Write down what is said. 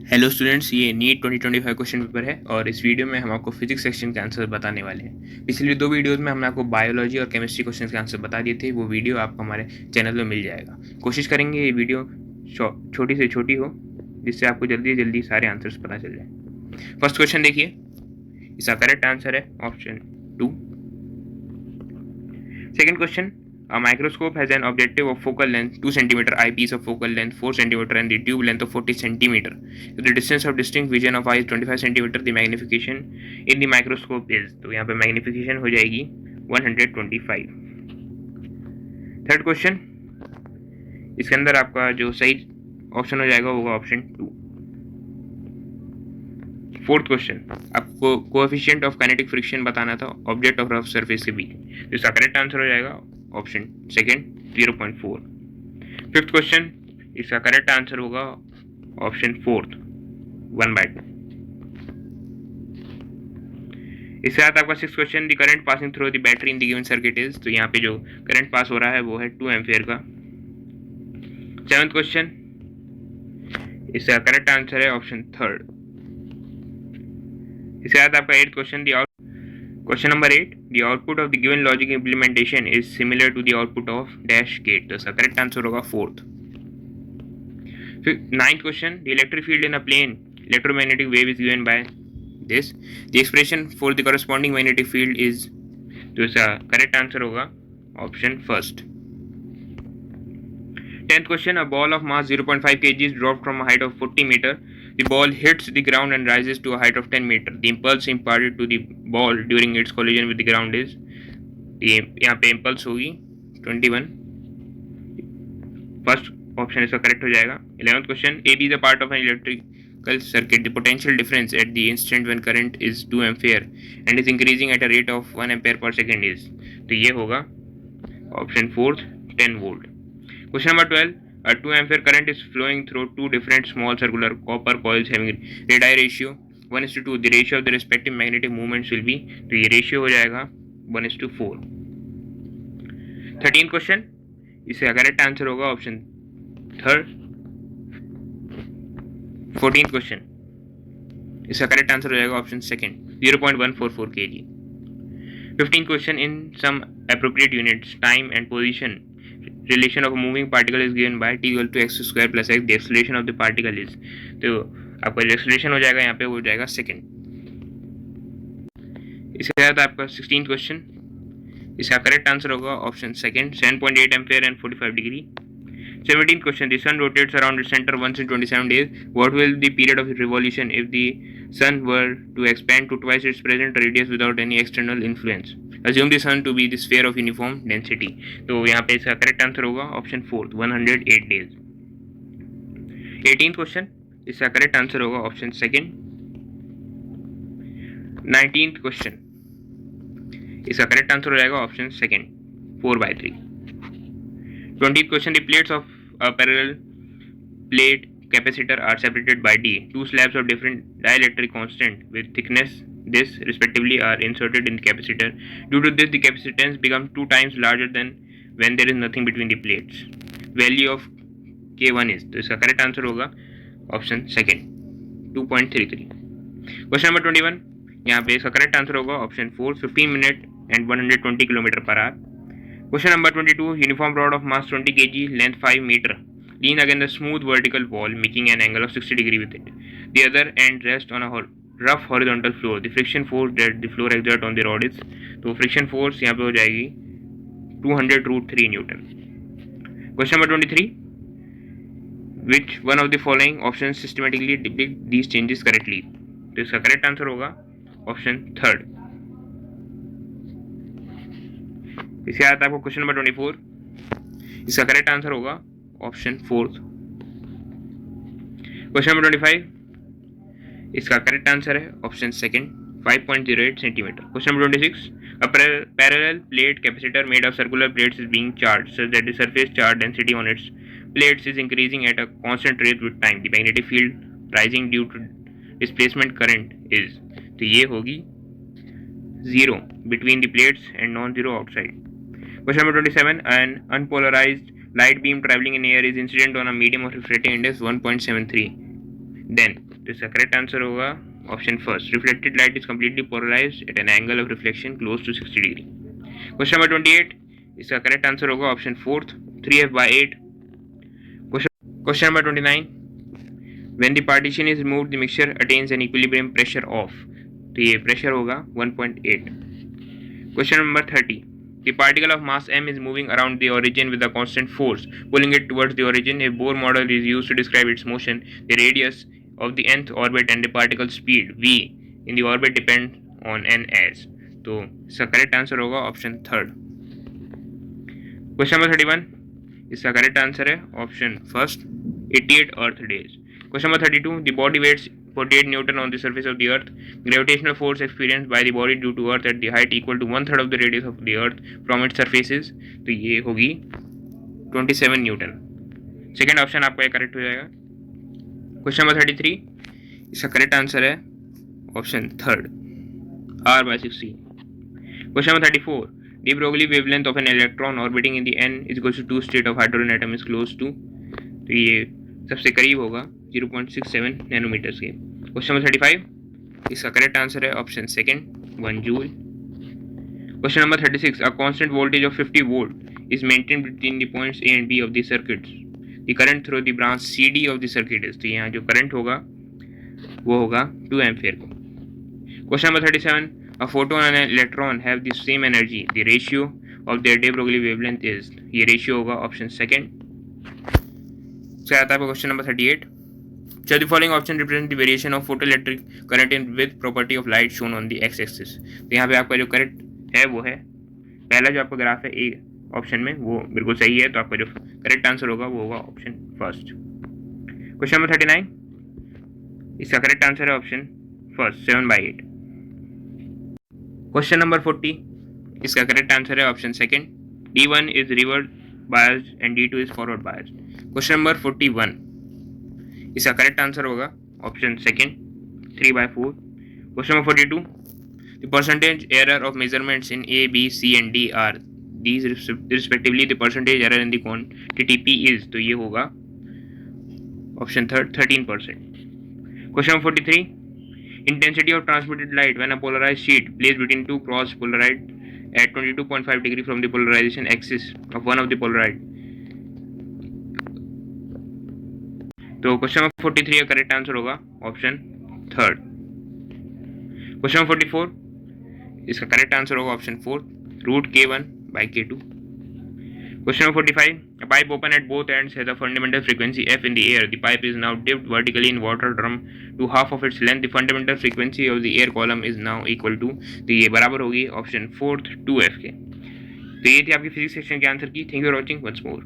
Hello students, ये NEET 2025 question paper है और इस वीडियो में हम आपको फिजिक्स सेक्शन के आंसर बताने वाले हैं। पिछली दो वीडियोस में हमने आपको बायोलॉजी और केमिस्ट्री क्वेश्चन के आंसर बता दिए थे। वो वीडियो आपको हमारे चैनल में मिल जाएगा। कोशिश करेंगे ये वीडियो छोटी से छोटी हो, जिससे आपको जल्दी से जल्दी सारे आंसर्स पता चल जाए। फर्स्ट क्वेश्चन देखिए, इसका करेक्ट आंसर है option 2। Second question, a microscope has an objective of focal length 2 cm, eyepiece of focal length 4 cm, and the tube length of 40 cm. If the distance of distinct vision of eye is 25 cm, the magnification in the microscope is, तो यहाँ पे magnification हो जाएगी 125। Third question, इसके अंदर आपका जो सही ऑप्शन हो जाएगा वो होगा ऑप्शन 2। फोर्थ क्वेश्चन, आपको कोएफिशिएंट ऑफ काइनेटिक फ्रिक्शन बताना था ऑब्जेक्ट और रफ सरफेस के बीच, तो इसका करेक्ट आंसर हो जाएगा ऑप्शन सेकेंड 0.4। फिफ्थ क्वेश्चन, इसका करेक्ट आंसर होगा ऑप्शन फोर्थ 1/2। इसके साथ आपका six question, the current passing through the battery in the given circuit is, तो यहाँ पे जो करंट पास हो रहा है वो है 2 एम्पियर का। सेवंथ क्वेश्चन, इसका करेक्ट आंसर है ऑप्शन थर्ड। इसके बाद आपका eight question, question number 8, the output of the given logic implementation is similar to the output of dash gate, तो इसका करेक्ट आंसर होगा fourth. Ninth question, the electric field in a plane electromagnetic wave is given by this, the expression for the corresponding magnetic field is, तो इसका correct answer होगा option first. 10th question, a ball of mass 0.5 kg is dropped from a height of 40 meter. The ball hits the ground and rises to a height of 10 meter. The impulse imparted to the ball during its collision with the ground is, यहाँ पे impulse होगी 21। First option इसका correct हो जाएगा। 11th question, AB is a part of an electrical circuit. The potential difference at the instant when current is 2 ampere and is increasing at a rate of 1 ampere per second is, तो ये होगा option fourth 10 volt। Question number 12, a 2 ampere current is flowing through two different small circular copper coils having radii ratio 1:2. The ratio of the respective magnetic movements will be, तो ये ratio हो जाएगा 1:4। 13th question, इसका correct answer होगा option third. 14th question, इसका correct answer हो जाएगा option second 0.144 kg। 15th question, in some appropriate units time and position relation of a moving particle is given by t equal to x square plus x, the acceleration of the particle is, तो आपका जो acceleration हो जाएगा यहाँ पे हो जाएगा second. इसके साथ आपका 16th क्वेश्चन, इसका करेक्ट आंसर होगा option second 7.8 ampere and 45 degree. 17th question, the sun rotates around its center once in 27 days. What will the period of revolution if the sun were to expand to twice its present radius without any external influence? Assume the sun to be the sphere of uniform density, तो यहाँ पे इसका correct answer होगा option fourth 108 days। 18th question, इसका correct answer होगा option second. 19th question, इसका correct answer हो जाएगा option second 4/3। 20th question, the plates of a parallel plate capacitor are separated by D. Two slabs of different dielectric constant with thickness this respectively are inserted in the capacitor. Due to this, the capacitance becomes 2 times larger than when there is nothing between the plates. Value of K1 is, तो इसका correct answer होगा option second 2.33। Question number 21, यहाँ पे इसका correct answer होगा option four 15 minute and 120 kilometre per hour. Question number 22, uniform rod of mass 20 kg, length 5 meter, lean against the smooth vertical wall, making an angle of 60 degree with it. The other end rests on a rough horizontal floor. The friction force that the floor exerts on the rod is, तो friction force यहाँ पे हो जाएगी 200√3 Newton. Question number 23, which one of the following options systematically depict these changes correctly? तो इसका correct answer होगा option third. इसके बाद आपको क्वेश्चन नंबर 24, इसका करेक्ट आंसर होगा ऑप्शन फोर्थ। क्वेश्चन नंबर 25, इसका करेक्ट आंसर है option second 5.08 centimetre. Question number 26, a parallel plate capacitor made of circular plates is being charged such that the surface charge density on its plates is increasing at a constant rate with time. The magnetic field rising due to displacement current is, तो ये होगी 0 between the plates and non-zero outside. Question number 27, an unpolarized light beam traveling in air is incident on a medium of refracting index 1.73. Then तो इसका correct answer होगा option first, reflected light is completely polarised at an angle of reflection close to 60 degree. Question number 28, इसका correct answer होगा option fourth, 3f/8। Question number 29, when the partition is removed the mixture attains an equilibrium pressure of, तो ये pressure होगा 1.8। Question number 30, the particle of mass m is moving around the origin with a constant force pulling it towards the origin. A Bohr model is used to describe its motion. The radius of the nth orbit and the particle speed v in the orbit depend on n as, तो इसका correct answer होगा option third. Question number 31, इसका correct answer है option first, 88 earth days. Question number 32, the body weighs 48 Newton on the surface of the earth. Gravitational force experienced by the body due to earth at the height equal to 1/3 of the radius of the earth from its surfaces, तो ये होगी 27 Newton. Second option आपका ये correct हो जाएगा। Question number 33, इसका correct answer है option third, r/16। Question number 34, de Broglie wavelength of an electron orbiting in the n is equal to 2 state of hydrogen atom is close to, तो ये सबसे करीब होगा 0.67 नैनोमीटर्स के। क्वेश्चन नंबर 35, इसका correct answer है option second, 1 joule. Question number 36, a constant voltage of 50 volt is maintained between the points A and B of the circuit. The current through the branch C D of the circuit is, तो यहाँ जो current होगा वो होगा 2 ampere को। Question number 37, a photon and an electron have the same energy, the ratio of their de Broglie wavelength is, ये ratio होगा option second. आता है question number 38, so the following option represent the variation of photoelectric current in with property of light shown on the x axis। तो यहाँ पे आपका जो correct है वो है पहला जो आपका ग्राफ है ए ऑप्शन में, वो बिल्कुल सही है, तो आपका जो करेक्ट आंसर होगा वो होगा ऑप्शन फर्स्ट। क्वेश्चन नंबर 39, इसका करेक्ट आंसर है ऑप्शन फर्स्ट, 7/8। क्वेश्चन नंबर 40, इसका करेक्ट आंसर है option second, D1 is reverse biased and D2 is forward biased. Question number 41, इसका करेक्ट आंसर होगा option second, 3/4। Question number 42, the percentage error of measurements in A B C and D are these respectively the percentage error in the quantity P is, तो ये होगा option third, 13%। Question number 43, intensity of transmitted light when a polarised sheet placed between two cross polarised at 22.5 degree from the polarization axis of one of the polarized, तो question number 43 का correct answer होगा option third. Question number 44, इसका correct answer होगा option fourth, √k1/k2। Question number 45, a pipe open at both ends has a fundamental frequency f in the air. The pipe is now dipped vertically in water drum to half of its length. The fundamental frequency of the air column is now equal to, तो ये बराबर होगी option fourth 2f के। तो ये थी आपकी physics section के आंसर की। Thank you for watching once more.